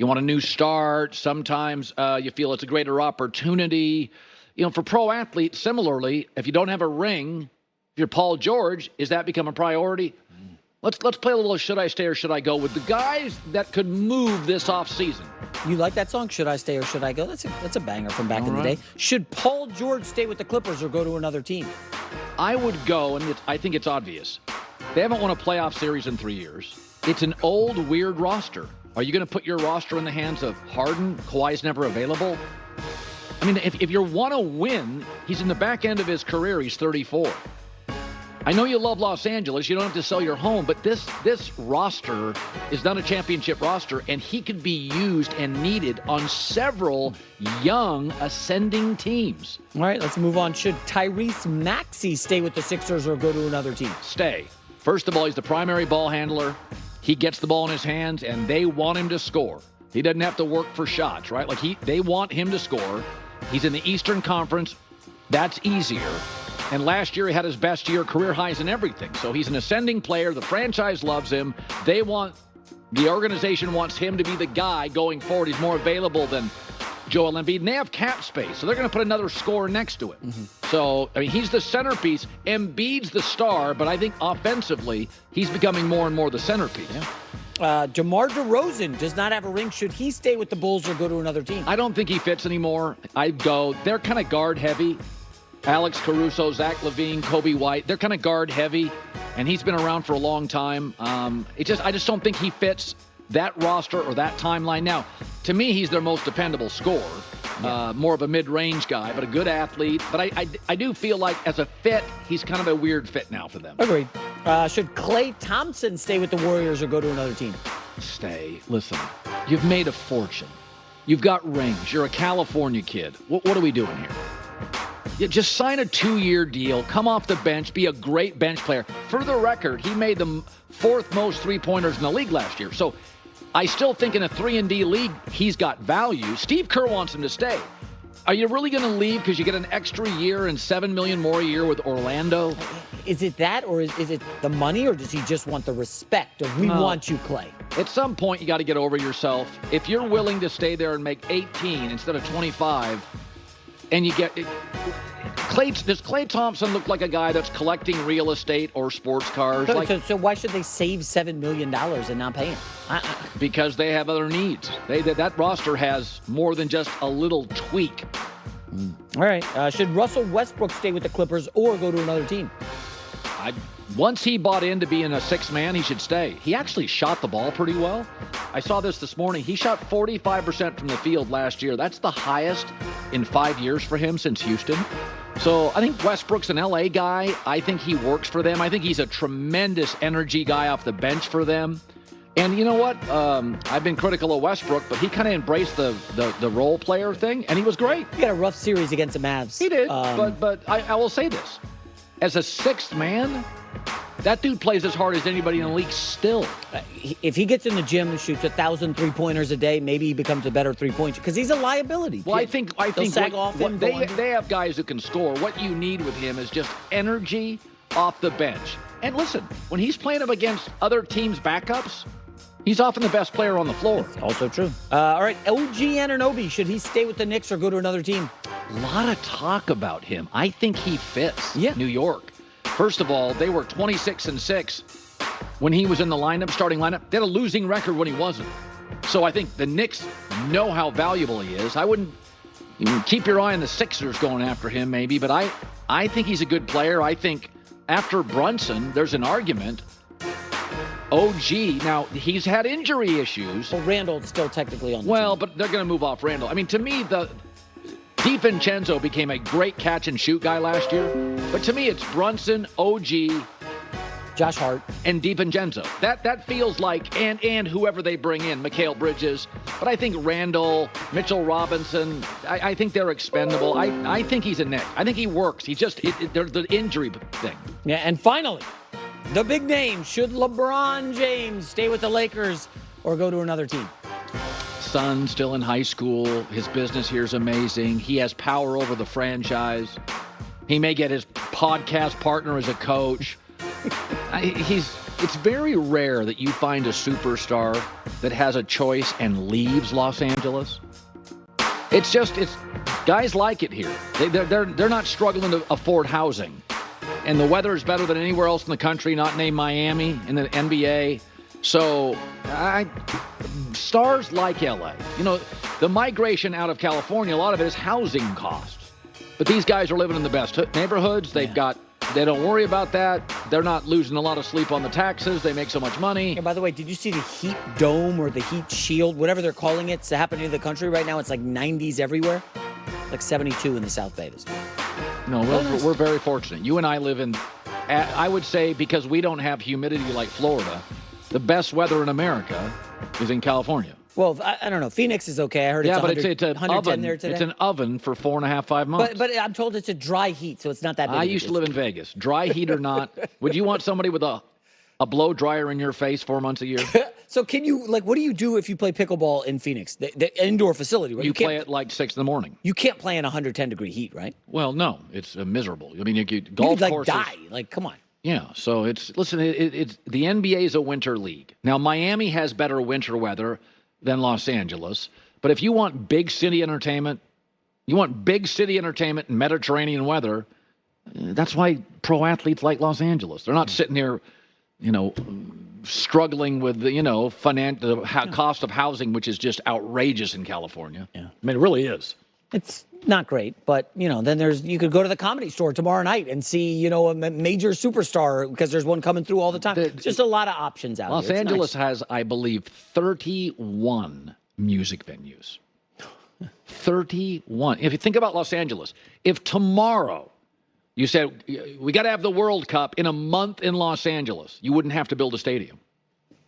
You want a new start. Sometimes you feel it's a greater opportunity. For pro athletes, similarly, if you don't have a ring, if you're Paul George, is that become a priority? Let's play a little Should I Stay or Should I Go with the guys that could move this offseason. You like that song, Should I Stay or Should I Go? That's a banger from back in the day. Should Paul George stay with the Clippers or go to another team? I would go, and I think it's obvious. They haven't won a playoff series in 3 years. It's an old, weird roster. Are you going to put your roster in the hands of Harden? Kawhi's never available. I mean, if you want to win, he's in the back end of his career. He's 34. I know you love Los Angeles. You don't have to sell your home, but this roster is not a championship roster, and he could be used and needed on several young, ascending teams. All right, let's move on. Should Tyrese Maxey stay with the Sixers or go to another team? Stay. First of all, he's the primary ball handler. He gets the ball in his hands, and they want him to score. He doesn't have to work for shots, right? They want him to score. He's in the Eastern Conference. That's easier. And last year, he had his best year, career highs in everything. So he's an ascending player. The franchise loves him. The organization wants him to be the guy going forward. He's more available than Joel Embiid. And they have cap space, so they're going to put another scorer next to it. Mm-hmm. So, he's the centerpiece. Embiid's the star, but I think offensively, he's becoming more and more the centerpiece. Yeah. DeMar DeRozan does not have a ring. Should he stay with the Bulls or go to another team? I don't think he fits anymore. I'd go. They're kind of guard heavy. Alex Caruso, Zach LaVine, Kobe White, they're kind of guard heavy, and he's been around for a long time. I just don't think he fits that roster or that timeline. Now, to me, he's their most dependable scorer, more of a mid-range guy, but a good athlete. But I do feel like as a fit, he's kind of a weird fit now for them. Agreed. Should Klay Thompson stay with the Warriors or go to another team? Stay. Listen, you've made a fortune. You've got rings. You're a California kid. What are we doing here? Just sign a 2-year deal, come off the bench, be a great bench player. For the record, he made the fourth most three-pointers in the league last year. So I still think in a 3-and-D league, he's got value. Steve Kerr wants him to stay. Are you really going to leave because you get an extra year and $7 million more a year with Orlando? Is it that, or is it the money, or does he just want the respect of, we want you, Klay? At some point, you got to get over yourself. If you're willing to stay there and make 18 instead of 25, and you get... Does Klay Thompson look like a guy that's collecting real estate or sports cars? So why should they save $7 million and not pay him? Because they have other needs. That roster has more than just a little tweak. All right. Should Russell Westbrook stay with the Clippers or go to another team? Once he bought into being a six-man, he should stay. He actually shot the ball pretty well. I saw this morning. He shot 45% from the field last year. That's the highest in 5 years for him since Houston. So I think Westbrook's an L.A. guy. I think he works for them. I think he's a tremendous energy guy off the bench for them. And you know what? I've been critical of Westbrook, but he kind of embraced the role player thing, and he was great. He had a rough series against the Mavs. He did, but I will say this. As a sixth man, that dude plays as hard as anybody in the league still. If he gets in the gym and shoots 1,000 three-pointers a day, maybe he becomes a better three-pointer because he's a liability. Well, I think sag off him, they have guys who can score. What you need with him is just energy off the bench. And listen, when he's playing up against other teams' backups, he's often the best player on the floor. That's also true. All right, OG Anunoby, should he stay with the Knicks or go to another team? A lot of talk about him. I think he fits New York. First of all, they were 26-6 when he was in the starting lineup. They had a losing record when he wasn't. So I think the Knicks know how valuable he is. I wouldn't keep your eye on the Sixers going after him maybe, but I think he's a good player. I think after Brunson, there's an argument. OG, now he's had injury issues. Well, Randall's still technically on the team. But they're going to move off Randall. I mean, to me, DiVincenzo became a great catch-and-shoot guy last year. But to me, it's Brunson, OG, Josh Hart, and DiVincenzo. That feels like, and whoever they bring in, Mikal Bridges. But I think Randall, Mitchell Robinson, I think they're expendable. I think he's a Knick. I think he works. He's just, there's the injury thing. Yeah, and finally, the big name. Should LeBron James stay with the Lakers or go to another team? Son still in high school. His business here is amazing. He has power over the franchise. He may get his podcast partner as a coach. It's very rare that you find a superstar that has a choice and leaves Los Angeles. It's guys like it here. They're not struggling to afford housing, and the weather is better than anywhere else in the country, not named Miami in the NBA. So stars like LA. The migration out of California, a lot of it is housing costs. But these guys are living in the best neighborhoods. They don't worry about that. They're not losing a lot of sleep on the taxes. They make so much money. And by the way, did you see the heat dome or the heat shield, whatever they're calling it? It's happening in the country right now. It's like 90s everywhere. Like 72 in the South Bay this week. No, we're very fortunate. You and I live in, I would say, because we don't have humidity like Florida, the best weather in America is in California. Well, I don't know. Phoenix is okay. I heard it's 100, it's an 110 oven. there today. It's an oven for 4.5, 5 months. But I'm told it's a dry heat, so it's not that big. I used to live in Vegas. Dry heat or not, would you want somebody with a blow dryer in your face 4 months a year? So can you, what do you do if you play pickleball in Phoenix? The indoor facility, right? You play at like 6 in the morning. You can't play in 110-degree heat, right? Well, no. It's miserable. I mean, golf courses, die. Come on. Yeah, so it's the NBA is a winter league. Now, Miami has better winter weather than Los Angeles, but if you want big city entertainment, and Mediterranean weather, that's why pro athletes like Los Angeles. They're not sitting here, struggling with the cost of housing, which is just outrageous in California. Yeah, I mean, it really is. It's not great, but then you could go to the Comedy Store tomorrow night and see a major superstar because there's one coming through all the time. Just a lot of options out Los here. Los Angeles has, I believe, 31 music venues. 31. If you think about Los Angeles, if tomorrow you said we got to have the World Cup in a month in Los Angeles, you wouldn't have to build a stadium.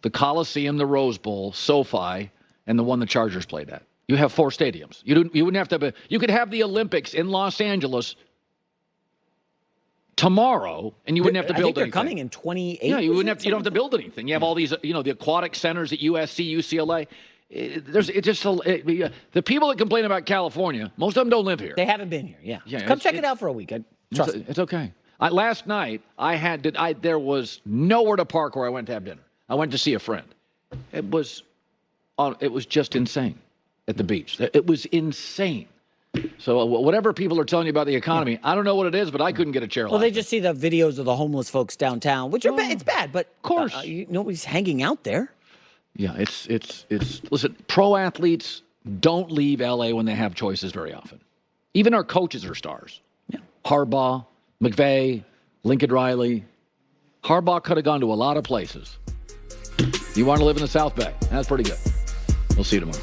The Coliseum, the Rose Bowl, SoFi, and the one the Chargers played at. You have 4 stadiums. You wouldn't have to. You could have the Olympics in Los Angeles tomorrow, and you wouldn't have to build anything. They're coming in 28. Yeah, you wouldn't have. You don't have to build anything. You have all these, the aquatic centers at USC, UCLA. The people that complain about California, most of them don't live here. They haven't been here. Yeah. Come check it out for a week. Trust me. It's okay. Last night there was nowhere to park where I went to have dinner. I went to see a friend. It was just insane. At the beach. It was insane. So whatever people are telling you about the economy, I don't know what it is, but I couldn't get a chair. Well, they just see the videos of the homeless folks downtown, which are bad. It's bad, but of course, nobody's hanging out there. Yeah, it's. Listen, pro athletes don't leave LA when they have choices very often. Even our coaches are stars. Yeah. Harbaugh, McVay, Lincoln Riley. Harbaugh could have gone to a lot of places. You want to live in the South Bay? That's pretty good. We'll see you tomorrow.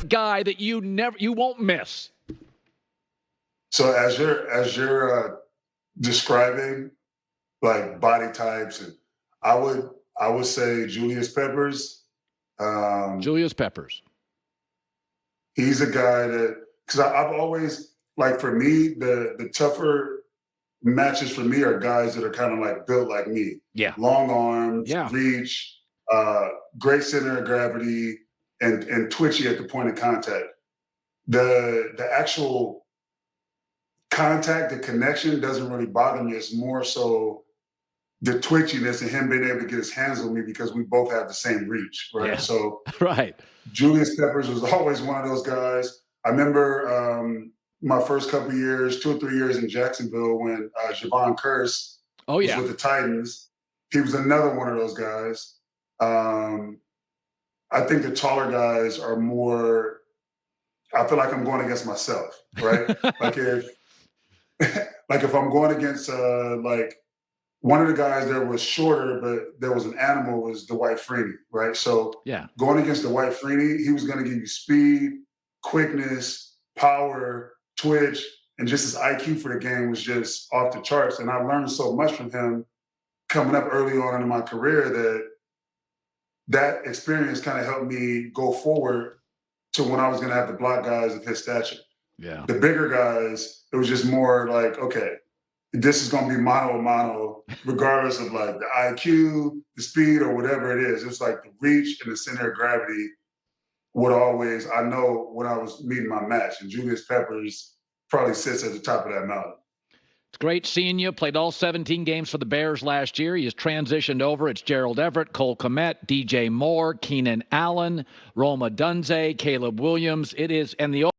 Guy that you won't miss. So as you're describing like body types, and I would say Julius Peppers. Julius Peppers. He's a guy that, because I've always, like, for me, the tougher matches for me are guys that are kind of like built like me. Yeah. Long arms, reach, great center of gravity, and twitchy at the point of contact. The actual contact, the connection doesn't really bother me. It's more so the twitchiness and him being able to get his hands on me because we both have the same reach, right? Yeah. So right. Julius Peppers was always one of those guys. I remember my first couple of years, 2 or 3 years in Jacksonville when Javon Curse was with the Titans. He was another one of those guys. I think the taller guys are more, I feel like I'm going against myself, right? like if I'm going against like one of the guys that was shorter, but there was an animal, was Dwight Freeney, right? So going against Dwight Freeney, he was going to give you speed, quickness, power, twitch, and just his IQ for the game was just off the charts. And I learned so much from him coming up early on in my career that experience kind of helped me go forward to when I was going to have to block guys of his stature. Yeah. The bigger guys, it was just more like, okay, this is going to be mano-a-mano, regardless of like the IQ, the speed, or whatever it is. It's like the reach and the center of gravity would always, I know when I was meeting my match, and Julius Peppers probably sits at the top of that mountain. It's great seeing you. Played all 17 games for the Bears last year. He has transitioned over. It's Gerald Everett, Cole Kmet, DJ Moore, Keenan Allen, Roma Dunze, Caleb Williams. It is, and the